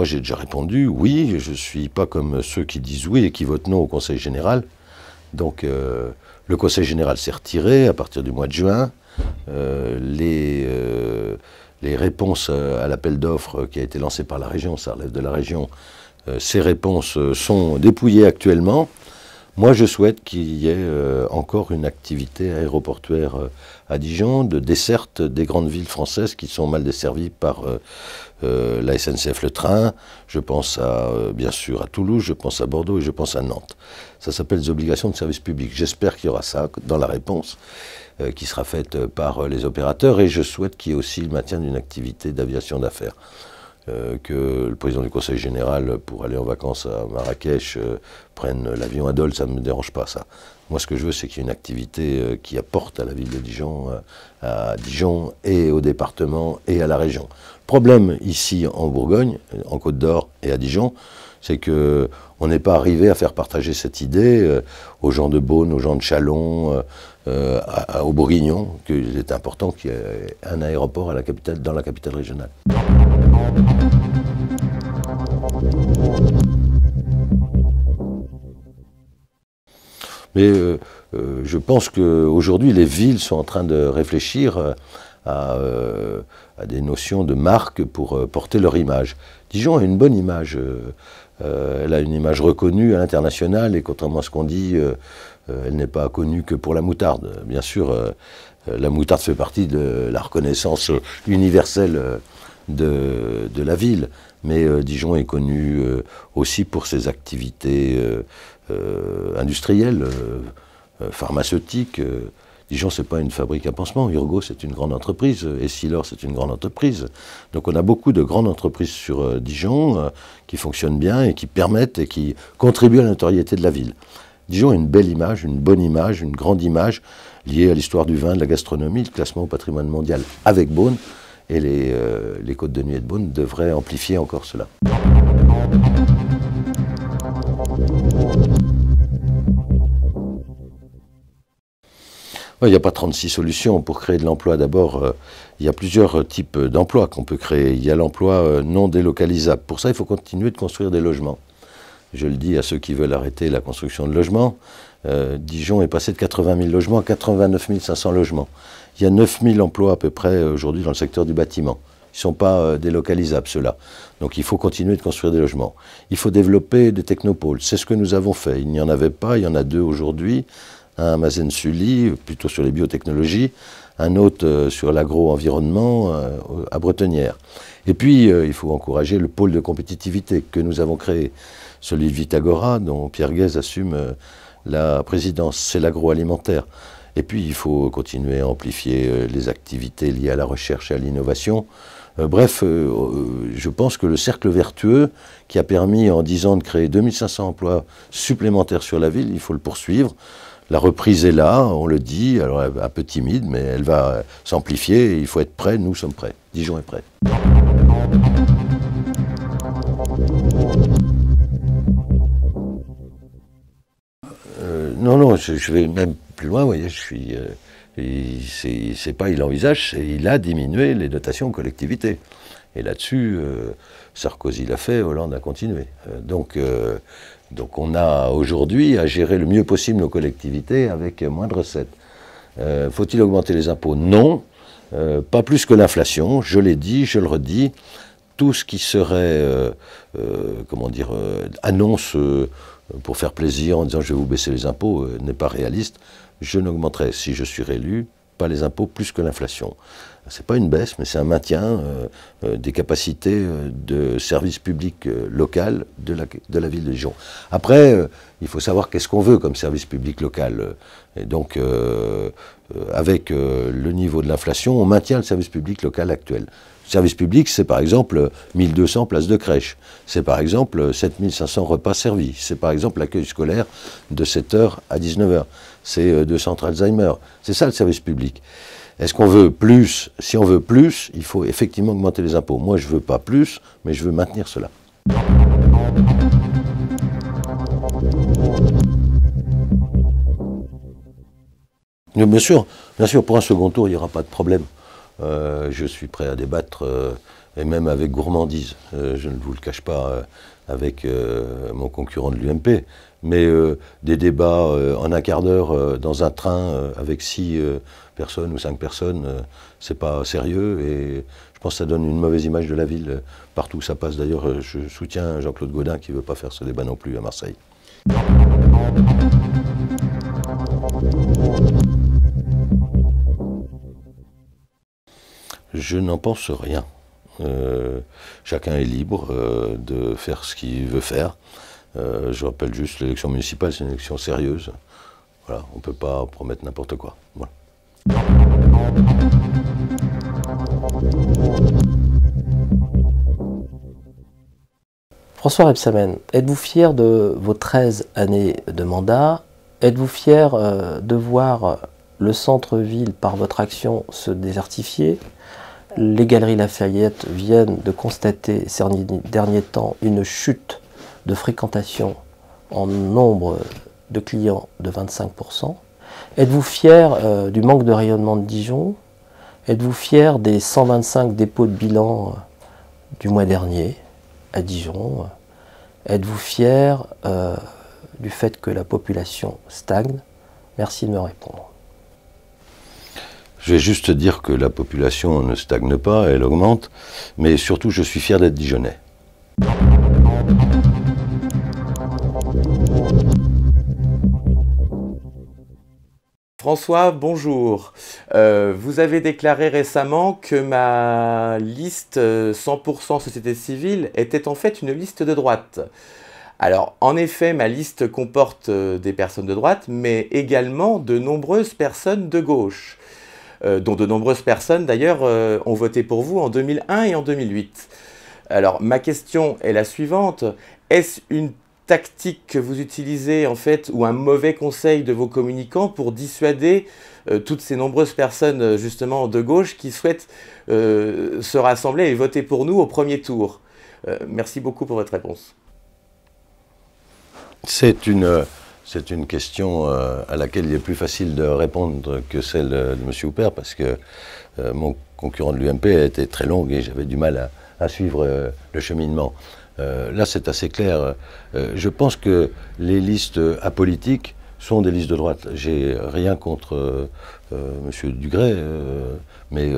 moi j'ai déjà répondu, oui, je ne suis pas comme ceux qui disent oui et qui votent non au Conseil général. Donc le Conseil général s'est retiré à partir du mois de juin. Les réponses à l'appel d'offres qui a été lancé par la région, ça relève de la région, ces réponses sont dépouillées actuellement. Moi, je souhaite qu'il y ait encore une activité aéroportuaire à Dijon, de desserte des grandes villes françaises qui sont mal desservies par la SNCF Le Train. Je pense bien sûr à Toulouse, je pense à Bordeaux et je pense à Nantes. Ça s'appelle des obligations de service public. J'espère qu'il y aura ça dans la réponse qui sera faite par les opérateurs, et je souhaite qu'il y ait aussi le maintien d'une activité d'aviation d'affaires. Que le président du Conseil général, pour aller en vacances à Marrakech, prenne l'avion à Dole, ça ne me dérange pas, ça. Moi, ce que je veux, c'est qu'il y ait une activité qui apporte à la ville de Dijon, et au département et à la région. Le problème ici en Bourgogne, en Côte d'Or et à Dijon, c'est qu'on n'est pas arrivé à faire partager cette idée aux gens de Beaune, aux gens de Châlons, aux Bourguignons, qu'il est important qu'il y ait un aéroport à la capitale, dans la capitale régionale. Mais je pense qu'aujourd'hui, les villes sont en train de réfléchir à des notions de marque pour porter leur image. Dijon a une bonne image. Elle a une image reconnue à l'international, et contrairement à ce qu'on dit, elle n'est pas connue que pour la moutarde. Bien sûr, la moutarde fait partie de la reconnaissance universelle de la ville, mais Dijon est connu aussi pour ses activités industrielles, pharmaceutiques. Dijon, ce n'est pas une fabrique à pansements. Urgo, c'est une grande entreprise. Essilor, c'est une grande entreprise. Donc on a beaucoup de grandes entreprises sur Dijon qui fonctionnent bien et qui permettent et qui contribuent à la notoriété de la ville. Dijon a une belle image, une bonne image, une grande image liée à l'histoire du vin, de la gastronomie, le classement au patrimoine mondial avec Beaune. Et les Côtes de Nuit et de Beaune devraient amplifier encore cela. Il n'y a pas 36 solutions pour créer de l'emploi. D'abord, il y a plusieurs types d'emplois qu'on peut créer. Il y a l'emploi non délocalisable. Pour ça, il faut continuer de construire des logements. Je le dis à ceux qui veulent arrêter la construction de logements. Dijon est passé de 80 000 logements à 89 500 logements. Il y a 9 000 emplois à peu près aujourd'hui dans le secteur du bâtiment. Ils ne sont pas délocalisables, ceux-là. Donc il faut continuer de construire des logements. Il faut développer des technopoles. C'est ce que nous avons fait. Il n'y en avait pas, il y en a deux aujourd'hui. Un à Mazen-Sully, plutôt sur les biotechnologies, un autre sur l'agro-environnement à Bretonnière. Et puis, il faut encourager le pôle de compétitivité que nous avons créé, celui de Vitagora, dont Pierre Guez assume la présidence, c'est l'agroalimentaire. Et puis, il faut continuer à amplifier les activités liées à la recherche et à l'innovation. Bref, je pense que le cercle vertueux qui a permis en 10 ans de créer 2500 emplois supplémentaires sur la ville, il faut le poursuivre. La reprise est là, on le dit, alors un peu timide, mais elle va s'amplifier, il faut être prêt, nous sommes prêts. Dijon est prêt. Non, je vais même plus loin, vous voyez, c'est pas il envisage, il a diminué les dotations aux collectivités. Et là-dessus, Sarkozy l'a fait, Hollande a continué. Donc on a aujourd'hui à gérer le mieux possible nos collectivités avec moins de recettes. Faut-il augmenter les impôts? Non, pas plus que l'inflation, je l'ai dit, je le redis. Tout ce qui serait, annonce pour faire plaisir en disant je vais vous baisser les impôts n'est pas réaliste. Je n'augmenterai, si je suis réélu, pas les impôts plus que l'inflation. C'est pas une baisse, mais c'est un maintien des capacités de service public local de la ville de Dijon. Après, il faut savoir qu'est-ce qu'on veut comme service public local. Et donc, avec le niveau de l'inflation, on maintient le service public local actuel. Le service public, c'est par exemple 1200 places de crèche. C'est par exemple 7500 repas servis. C'est par exemple l'accueil scolaire de 7h à 19h. C'est 2 centres Alzheimer. C'est ça le service public. Est-ce qu'on veut plus? Si on veut plus, il faut effectivement augmenter les impôts. Moi, je ne veux pas plus, mais je veux maintenir cela. Bien sûr, pour un second tour, il n'y aura pas de problème. je suis prêt à débattre, et même avec gourmandise. Je ne vous le cache pas avec mon concurrent de l'UMP, mais des débats en un quart d'heure dans un train avec 6 personnes ou 5 personnes, c'est pas sérieux, et je pense que ça donne une mauvaise image de la ville partout où ça passe. D'ailleurs, je soutiens Jean-Claude Gaudin qui ne veut pas faire ce débat non plus à Marseille. Je n'en pense rien. Chacun est libre de faire ce qu'il veut faire. Je rappelle juste, l'élection municipale, c'est une élection sérieuse. Voilà, on ne peut pas promettre n'importe quoi. Voilà. François Rebsamen, êtes-vous fier de vos 13 années de mandat? Êtes-vous fier de voir le centre-ville, par votre action, se désertifier? Les Galeries Lafayette viennent de constater ces derniers temps une chute de fréquentation en nombre de clients de 25%. Êtes-vous fier du manque de rayonnement de Dijon? Êtes-vous fier des 125 dépôts de bilan du mois dernier à Dijon? Êtes-vous fier du fait que la population stagne? Merci de me répondre. Je vais juste dire que la population ne stagne pas, elle augmente, mais surtout je suis fier d'être Dijonnais. François, bonjour. Vous avez déclaré récemment que ma liste 100% société civile était en fait une liste de droite. Alors, en effet, ma liste comporte des personnes de droite, mais également de nombreuses personnes de gauche, dont de nombreuses personnes d'ailleurs ont voté pour vous en 2001 et en 2008. Alors, ma question est la suivante. Est-ce une tactique que vous utilisez en fait, ou un mauvais conseil de vos communicants pour dissuader toutes ces nombreuses personnes justement de gauche qui souhaitent se rassembler et voter pour nous au premier tour? Merci beaucoup pour votre réponse. C'est une question à laquelle il est plus facile de répondre que celle de M. Houpert, parce que mon concurrent de l'UMP a été très long et j'avais du mal à suivre le cheminement. Là, c'est assez clair. Je pense que les listes apolitiques sont des listes de droite. J'ai rien contre M. Dugré, mais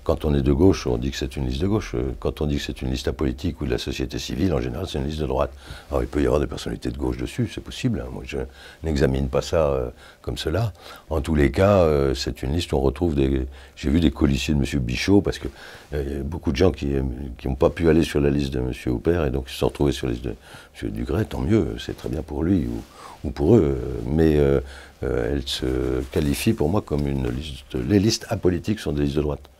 quand on est de gauche, on dit que c'est une liste de gauche. Quand on dit que c'est une liste apolitique ou de la société civile, en général, c'est une liste de droite. Alors, il peut y avoir des personnalités de gauche dessus, c'est possible. Hein. Moi, je n'examine pas ça comme cela. En tous les cas, c'est une liste où on retrouve des... J'ai vu des colistiers de M. Bichot, parce que y a beaucoup de gens qui n'ont pas pu aller sur la liste de M. Houpert, et donc ils se sont retrouvés sur la liste de M. Dugré. Tant mieux, c'est très bien pour lui ou pour eux. Mais elle se qualifie pour moi comme une liste... Les listes apolitiques sont des listes de droite.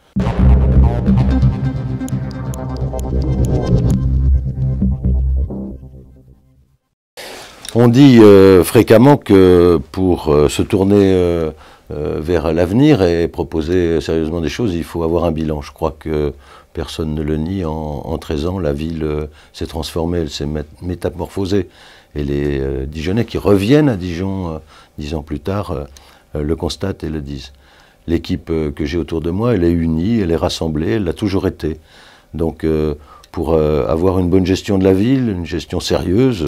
On dit fréquemment que pour se tourner vers l'avenir et proposer sérieusement des choses, il faut avoir un bilan. Je crois que personne ne le nie. En 13 ans, la ville s'est transformée, elle s'est métamorphosée. Et les Dijonnais qui reviennent à Dijon 10 ans plus tard le constatent et le disent. L'équipe que j'ai autour de moi, elle est unie, elle est rassemblée, elle l'a toujours été. Donc pour avoir une bonne gestion de la ville, une gestion sérieuse,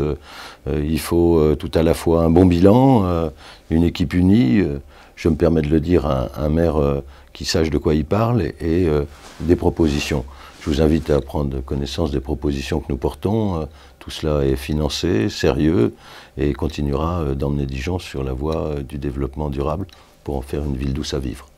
il faut tout à la fois un bon bilan, une équipe unie, je me permets de le dire, un maire qui sache de quoi il parle, et des propositions. Je vous invite à prendre connaissance des propositions que nous portons. Tout cela est financé, sérieux, et continuera d'emmener Dijon sur la voie du développement durable pour en faire une ville douce à vivre.